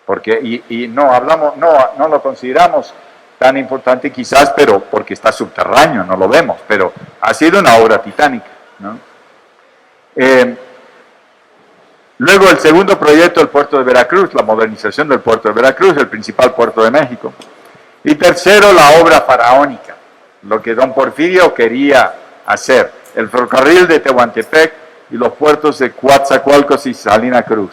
Porque, no lo consideramos tan importante quizás, pero porque está subterráneo, no lo vemos, pero ha sido una obra titánica, ¿no? Luego el segundo proyecto, el puerto de Veracruz, la modernización del puerto de Veracruz, el principal puerto de México. Y tercero, la obra faraónica, lo que don Porfirio quería hacer, el ferrocarril de Tehuantepec y los puertos de Coatzacoalcos y Salina Cruz.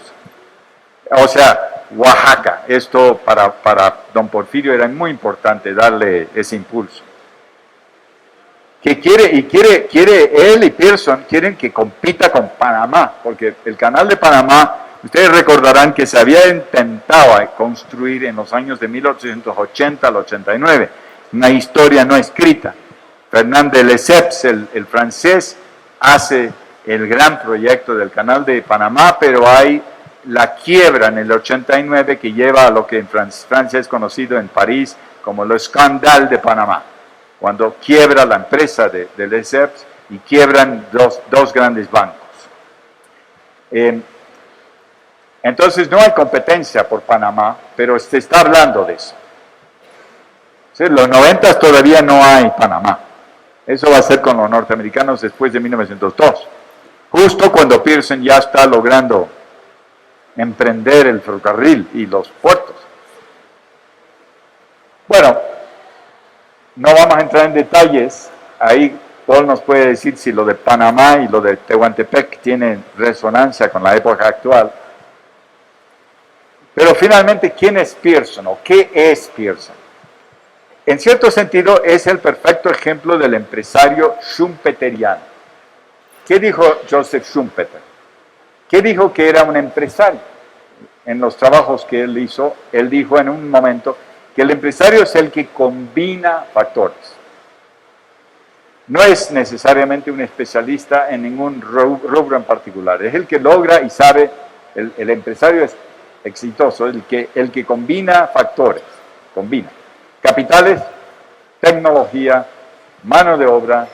O sea, Oaxaca. Esto para don Porfirio era muy importante darle ese impulso. Que quiere él y Pearson quieren que compita con Panamá, porque el canal de Panamá, ustedes recordarán que se había intentado construir en los años de 1880 al 89. una historia no escrita. Fernand de Lesseps, el francés, hace el gran proyecto del Canal de Panamá, pero hay la quiebra en el 89 que lleva a lo que en Francia es conocido en París como el escándalo de Panamá, cuando quiebra la empresa de Lesseps y quiebran dos grandes bancos. Entonces no hay competencia por Panamá, pero se está hablando de eso. ¿Sí? Los 90 todavía no hay Panamá. Eso va a ser con los norteamericanos después de 1902. Justo cuando Pearson ya está logrando emprender el ferrocarril y los puertos. Bueno, no vamos a entrar en detalles. Ahí Paul nos puede decir si lo de Panamá y lo de Tehuantepec tienen resonancia con la época actual. Pero finalmente, ¿quién es Pearson o qué es Pearson? En cierto sentido, es el perfecto ejemplo del empresario schumpeteriano. ¿Qué dijo Joseph Schumpeter? ¿Qué dijo que era un empresario? En los trabajos que él hizo, él dijo en un momento que el empresario es el que combina factores. No es necesariamente un especialista en ningún rubro en particular, es el que logra y sabe, el empresario es exitoso, el que combina factores, combina capitales, tecnología, mano de obra,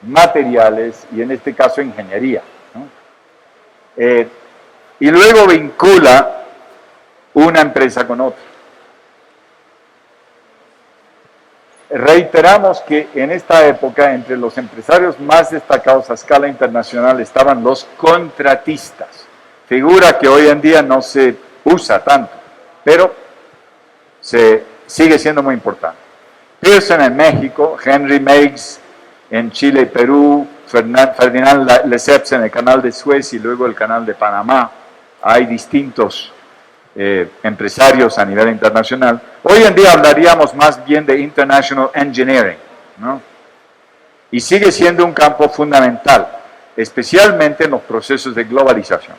materiales y en este caso ingeniería, ¿no? Y luego vincula una empresa con otra. Reiteramos que en esta época entre los empresarios más destacados a escala internacional estaban los contratistas, figura que hoy en día no se usa tanto, pero sigue siendo muy importante. Pearson en México, Henry Meigs en Chile y Perú, Ferdinand Lesseps en el Canal de Suez y luego el Canal de Panamá. Hay distintos empresarios a nivel internacional. Hoy en día hablaríamos más bien de International Engineering, ¿no? Y sigue siendo un campo fundamental, especialmente en los procesos de globalización,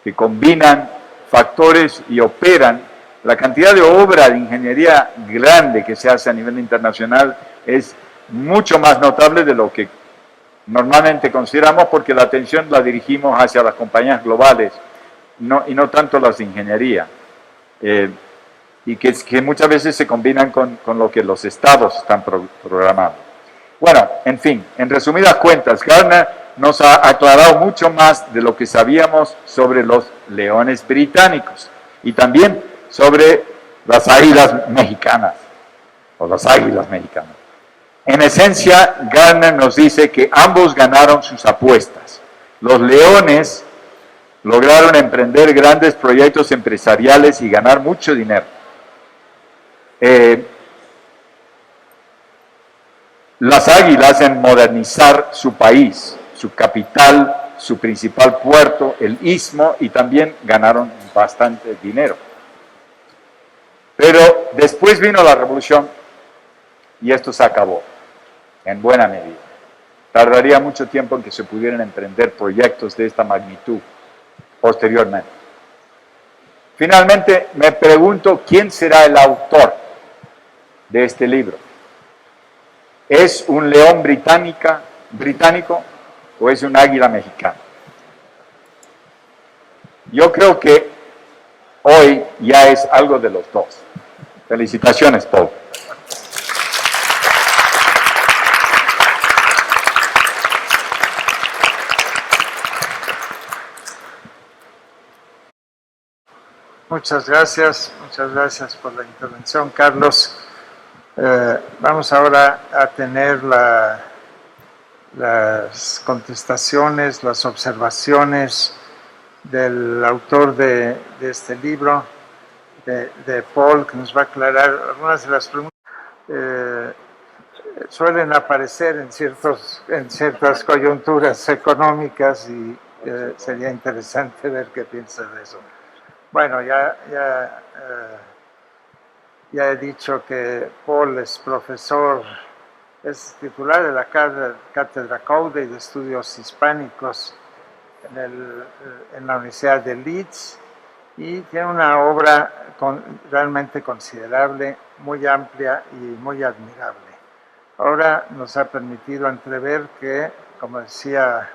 que combinan factores y operan. La cantidad de obra de ingeniería grande que se hace a nivel internacional es mucho más notable de lo que normalmente consideramos porque la atención la dirigimos hacia las compañías globales y no tanto las de ingeniería, y que muchas veces se combinan con lo que los estados están programando. Bueno, en fin, en resumidas cuentas, Gardner nos ha aclarado mucho más de lo que sabíamos sobre los leones británicos y también sobre las águilas mexicanas, o las águilas mexicanas. En esencia, Gardner nos dice que ambos ganaron sus apuestas. Los leones lograron emprender grandes proyectos empresariales y ganar mucho dinero. Las águilas en modernizar su país, su capital, su principal puerto, el istmo, y también ganaron bastante dinero. Pero después vino la revolución y esto se acabó, en buena medida. Tardaría mucho tiempo en que se pudieran emprender proyectos de esta magnitud posteriormente. Finalmente, me pregunto quién será el autor de este libro. ¿Es un león británico o es un águila mexicana? Yo creo que hoy ya es algo de los dos. Felicitaciones, Paul. Muchas gracias por la intervención, Carlos. Vamos ahora a tener las contestaciones, las observaciones del autor de este libro, de Paul, que nos va a aclarar algunas de las preguntas. Suelen aparecer en ciertas coyunturas económicas y sería interesante ver qué piensa de eso. Bueno, ya he dicho que Paul es profesor, es titular de la Cátedra Caude de Estudios Hispánicos en la Universidad de Leeds y tiene una obra realmente considerable, muy amplia y muy admirable. Ahora nos ha permitido entrever que, como decía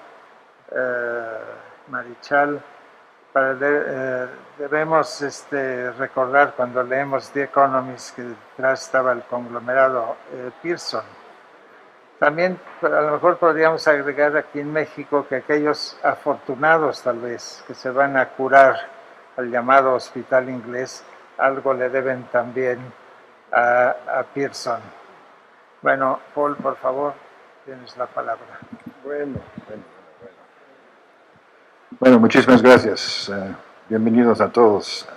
Marichal, debemos recordar cuando leemos The Economist que detrás estaba el conglomerado Pearson. También a lo mejor podríamos agregar aquí en México que aquellos afortunados tal vez que se van a curar al llamado hospital inglés, algo le deben también a Pearson. Bueno, Paul, por favor, tienes la palabra. Bueno, muchísimas gracias. Bienvenidos a todos.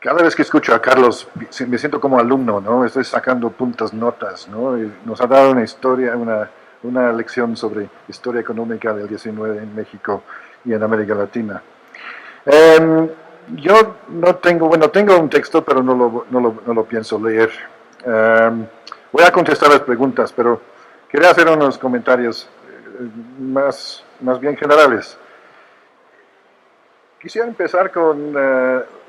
Cada vez que escucho a Carlos me siento como alumno, ¿no? Estoy sacando puntas notas, ¿no? Y nos ha dado una historia, una lección sobre historia económica del 19 en México y en América Latina. Yo no tengo, tengo un texto, pero no lo pienso leer. Voy a contestar las preguntas, pero quería hacer unos comentarios más bien generales. Quisiera empezar con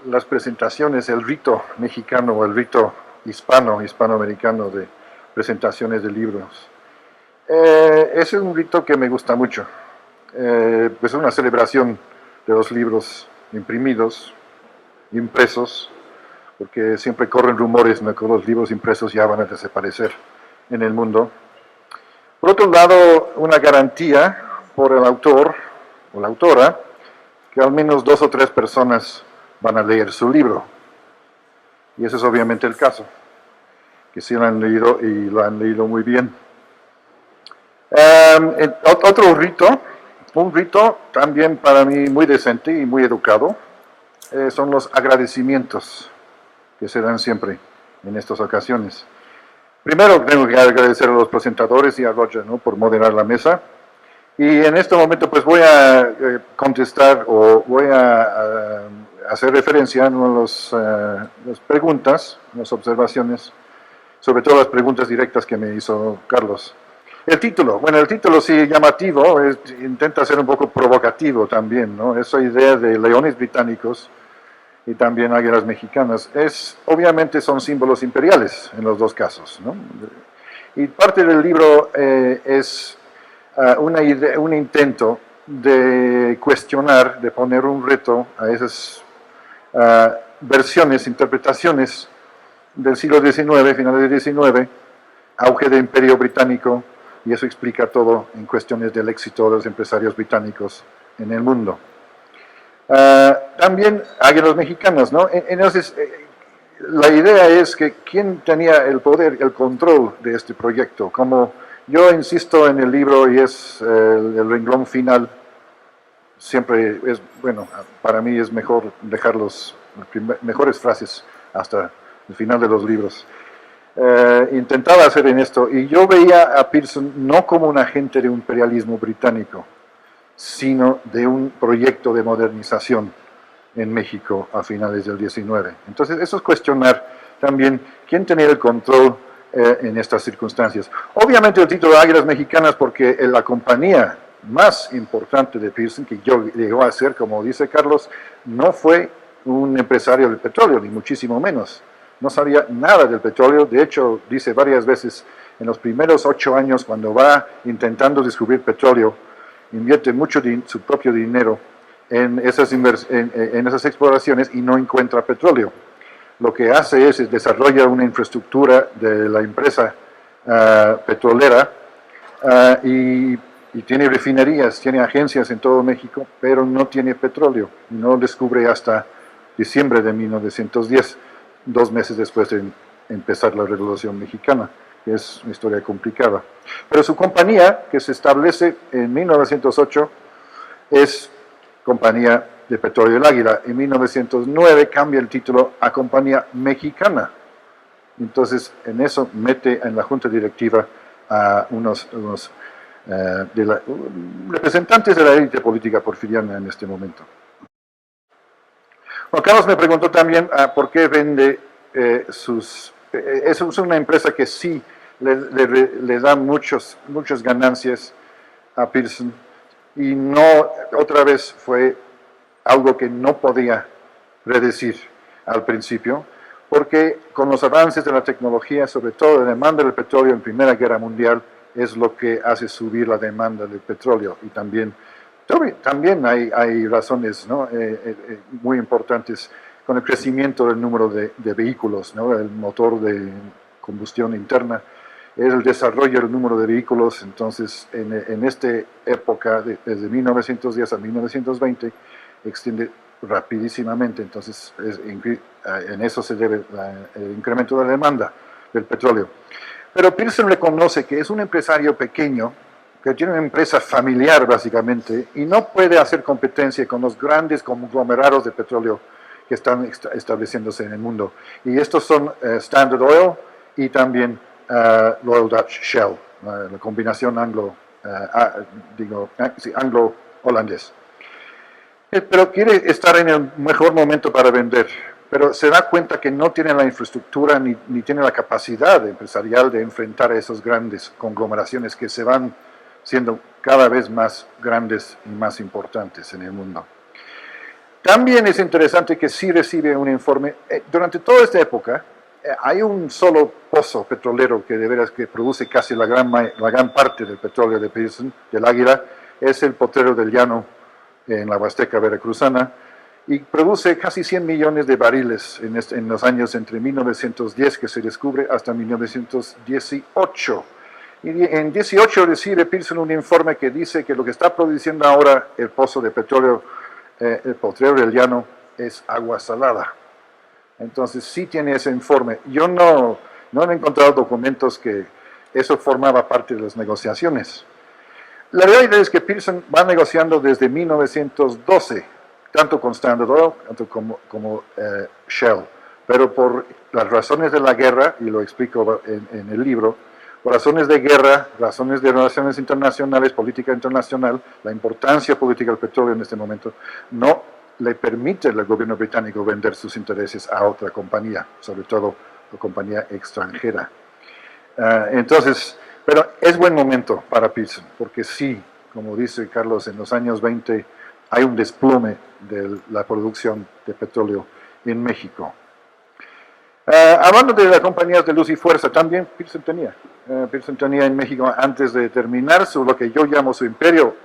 las presentaciones, el rito mexicano o el rito hispanoamericano de presentaciones de libros. Es un rito que me gusta mucho. Pues es una celebración de los libros impresos, porque siempre corren rumores de que los libros impresos ya van a desaparecer en el mundo. Por otro lado, una garantía por el autor o la autora que al menos 2 o 3 personas van a leer su libro. Y ese es obviamente el caso, que sí lo han leído y lo han leído muy bien. Otro rito, un rito también para mí muy decente y muy educado, son los agradecimientos que se dan siempre en estas ocasiones. Primero tengo que agradecer a los presentadores y a Roger, ¿no?, por moderar la mesa. Y en este momento pues voy a contestar o voy a hacer referencia a las preguntas, las observaciones, sobre todo las preguntas directas que me hizo Carlos. El título sí llamativo, intenta ser un poco provocativo también, ¿no? Esa idea de leones británicos y también águilas mexicanas, obviamente son símbolos imperiales en los dos casos, ¿no? Y parte del libro es un intento de cuestionar, de poner un reto a esas versiones, interpretaciones del siglo XIX, finales del XIX, auge del imperio británico, y eso explica todo en cuestiones del éxito de los empresarios británicos en el mundo. También águilas mexicanas, ¿no? Entonces, la idea es que quién tenía el poder, el control de este proyecto. Como yo insisto en el libro, y es el renglón final, siempre es, bueno, para mí es mejor dejar las mejores frases hasta el final de los libros. Intentaba hacer en esto, y yo veía a Pearson no como un agente de un imperialismo británico, sino de un proyecto de modernización en México a finales del 19. Entonces, eso es cuestionar también quién tenía el control en estas circunstancias. Obviamente el título de Águilas Mexicanas porque la compañía más importante de Pearson, que llegó a ser, como dice Carlos, no fue un empresario del petróleo, ni muchísimo menos. No sabía nada del petróleo. De hecho, dice varias veces, en los primeros 8 años, cuando va intentando descubrir petróleo, invierte mucho su propio dinero en esas exploraciones y no encuentra petróleo. Lo que hace es desarrolla una infraestructura de la empresa petrolera y tiene refinerías, tiene agencias en todo México, pero no tiene petróleo. No lo descubre hasta diciembre de 1910, 2 meses después de empezar la Revolución Mexicana, que es una historia complicada. Pero su compañía, que se establece en 1908, es Compañía de Petróleo del Águila. En 1909 cambia el título a Compañía Mexicana. Entonces, en eso mete en la junta directiva a unos representantes de la élite política porfiriana en este momento. Juan Carlos me preguntó también por qué vende es una empresa que sí le da muchas ganancias a Pearson, y no, otra vez fue algo que no podía predecir al principio, porque con los avances de la tecnología, sobre todo la demanda del petróleo en Primera Guerra Mundial, es lo que hace subir la demanda del petróleo. Y también hay razones, ¿no? Muy importantes con el crecimiento del número de vehículos, ¿no? El motor de combustión interna, el desarrollo del número de vehículos. Entonces, en esta época, desde 1910 a 1920, extiende rapidísimamente. Entonces, en eso se debe el incremento de la demanda del petróleo. Pero Pearson reconoce que es un empresario pequeño, que tiene una empresa familiar básicamente, y no puede hacer competencia con los grandes conglomerados de petróleo que están estableciéndose en el mundo. Y estos son Standard Oil y también Royal Dutch Shell, la combinación anglo-holandés. Pero quiere estar en el mejor momento para vender, pero se da cuenta que no tiene la infraestructura ni tiene la capacidad empresarial de enfrentar a esas grandes conglomeraciones que se van siendo cada vez más grandes y más importantes en el mundo. También es interesante que sí recibe un informe. Durante toda esta época hay un solo pozo petrolero que de veras que produce casi la gran parte del petróleo de Pearson, del Águila, es el Potrero del Llano en la Huasteca veracruzana, y produce casi 100 millones de barriles en los años entre 1910 que se descubre hasta 1918. Y en 18 recibe Pearson un informe que dice que lo que está produciendo ahora el pozo de petróleo, el Potrero del Llano, es agua salada. Entonces sí tiene ese informe. Yo no he encontrado documentos que eso formaba parte de las negociaciones. La realidad es que Pearson va negociando desde 1912, tanto con Standard Oil como Shell, pero por las razones de la guerra, y lo explico en el libro, por razones de guerra, razones de relaciones internacionales, política internacional, la importancia política del petróleo en este momento, no le permite al gobierno británico vender sus intereses a otra compañía, sobre todo la compañía extranjera. Pero es buen momento para Pearson, porque sí, como dice Carlos, en los años 20 hay un desplome de la producción de petróleo en México. Hablando de las compañías de luz y fuerza, también Pearson tenía en México, antes de terminar lo que yo llamo su imperio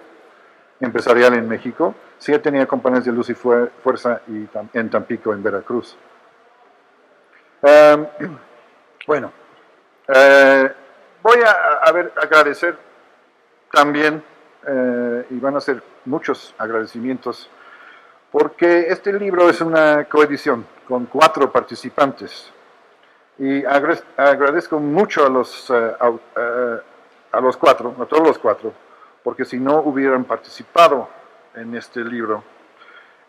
empresarial en México, sí tenía compañías de luz y fuerza en Tampico, en Veracruz. Voy a agradecer también, y van a ser muchos agradecimientos, porque este libro es una coedición con 4 participantes. Y agradezco mucho a todos los cuatro, porque si no hubieran participado en este libro,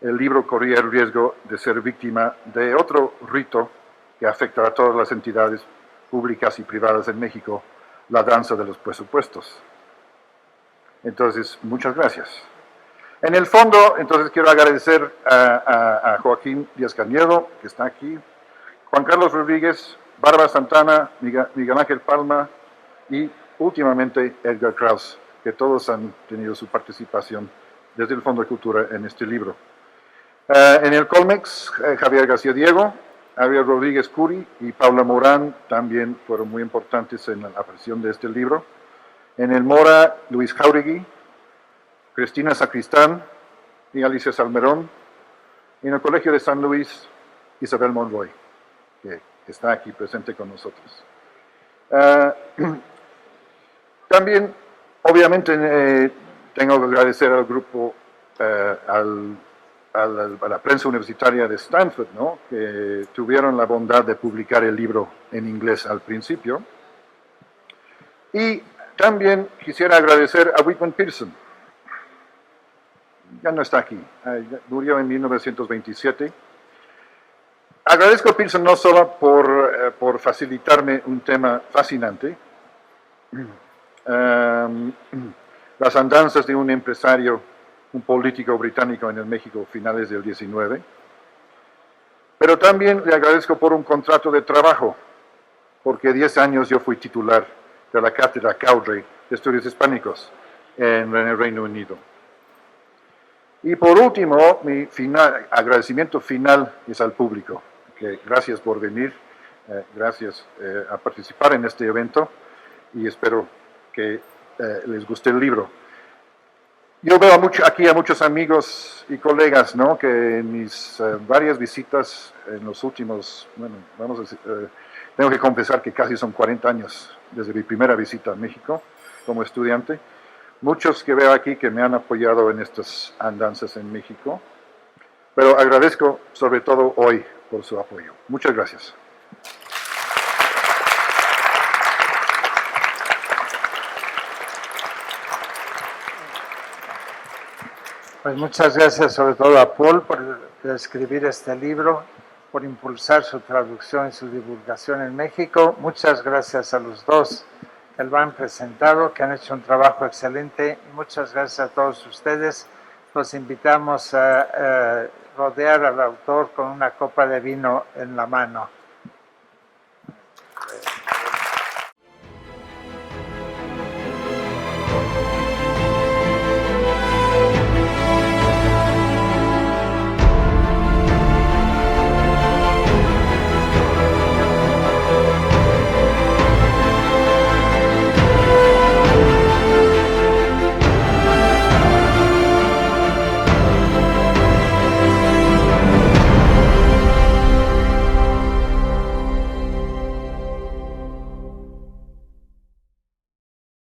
el libro corría el riesgo de ser víctima de otro rito que afecta a todas las entidades públicas y privadas en México, la danza de los presupuestos. Entonces, muchas gracias. En el fondo, entonces quiero agradecer a Joaquín Díaz Cañedo, que está aquí, Juan Carlos Rodríguez, Bárbara Santana, Miguel Ángel Palma y últimamente Edgar Kraus, que todos han tenido su participación desde el Fondo de Cultura en este libro. En el Colmex, Javier García Diego, Javier Rodríguez Curi y Paula Morán también fueron muy importantes en la aparición de este libro. En el Mora, Luis Jauregui, Cristina Sacristán y Alicia Salmerón. Y en el Colegio de San Luis, Isabel Monroy, que está aquí presente con nosotros. También, obviamente, tengo que agradecer al grupo, a la prensa universitaria de Stanford, ¿no?, que tuvieron la bondad de publicar el libro en inglés al principio. Y también quisiera agradecer a Whitman Pearson. Ya no está aquí, murió en 1927. Agradezco a Pearson no solo por facilitarme un tema fascinante, las andanzas de un empresario, un político británico en el México finales del 19, pero también le agradezco por un contrato de trabajo, porque 10 años yo fui titular de la cátedra Cowdrey de Estudios Hispánicos en el Reino Unido. Y por último, mi agradecimiento final es al público, que gracias por venir, gracias a participar en este evento y espero que les guste el libro. Yo veo aquí a muchos amigos y colegas, ¿no? Que en mis varias visitas en los últimos, bueno, vamos a decir, tengo que confesar que casi son 40 años desde mi primera visita a México como estudiante. Muchos que veo aquí que me han apoyado en estas andanzas en México, pero agradezco sobre todo hoy por su apoyo. Muchas gracias. Pues muchas gracias sobre todo a Paul por escribir este libro, por impulsar su traducción y su divulgación en México. Muchas gracias a los dos que lo han presentado, que han hecho un trabajo excelente. Y muchas gracias a todos ustedes. Los invitamos a rodear al autor con una copa de vino en la mano.